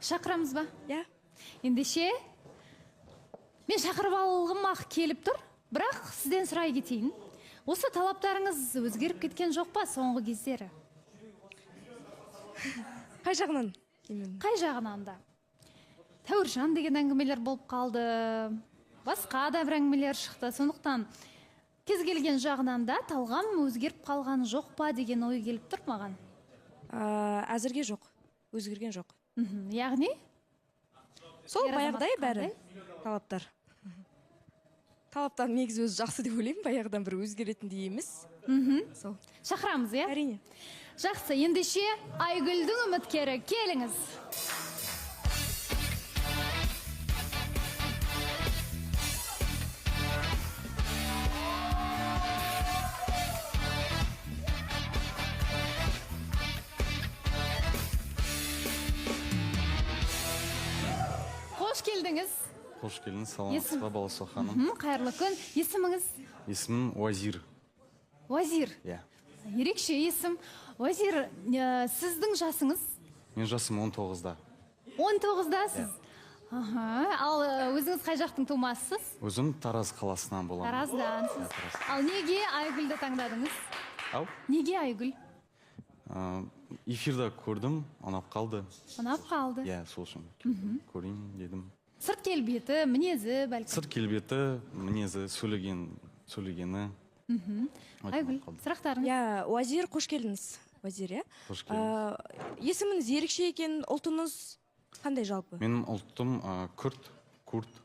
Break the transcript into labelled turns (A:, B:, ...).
A: Шақырамыз ба?
B: Иә.
A: Ендеше, мен шақырып алғым-ақ келіп тұр, бірақ сізден сұрай кетейін. Осы талаптарыңыз өзгеріп кеткен жоқ па соңғы кездері?
B: Қай жағынан?
A: Қай жағынан да? Тәуіржан деген әңгімелер болып қалды, басқа да бір әңгімелер шықты. Сондықтан кез келген жағынан да талғам өзгеріп қалған жоқ па деген ой келіп тұр маған.
B: Әзірге жоқ, өзгерген жоқ.
A: Яғни?
B: Сол баяғыдай бәрі талаптар. Талаптар негізі өзі жақсы деп ойлаймын, баяғыдан бір өзгеретіндей емес. Сол.
A: Шақырамыз, иә?
B: Әрине.
A: Жақсы, ендеше Айгүлдің үміткері, келіңіз. Қош келдіңіз.
C: Қош келдіңіз, саламатсыз ба, Баласу ханым?
A: Қайырлы күн. Есіміңіз?
C: Есімім Уазир.
A: Уазир.
C: Иә.
A: Ерекше есім. Уазир, сіздің жасыңыз?
C: Мен жасым 19-да.
A: 19-дасыз? Ал өзіңіз қай жақтың тумасысыз?
C: Өзім Тараз қаласынан боламын.
A: Тараздансыз. Ал неге Айгүлді таңдадыңыз?
C: Ау?
A: Неге Айгүл?
C: Эфирда көрдім, ұнап қалды.
A: Ұнап қалды.
C: Иә, сол үшін көрейін дедім.
A: Сырт келбеті, мінезі бәлкім.
C: Сырт келбеті, мінезі, сөйлегені.
A: Айгүл, сұрақтарыңыз?
B: Иә, Уазир, қош келдіңіз. Уазир, иә?
C: Қош келдіңіз.
B: Есіміңіз ерекше екен, ұлтыңыз қандай жалпы?
C: Менің ұлтым күрд.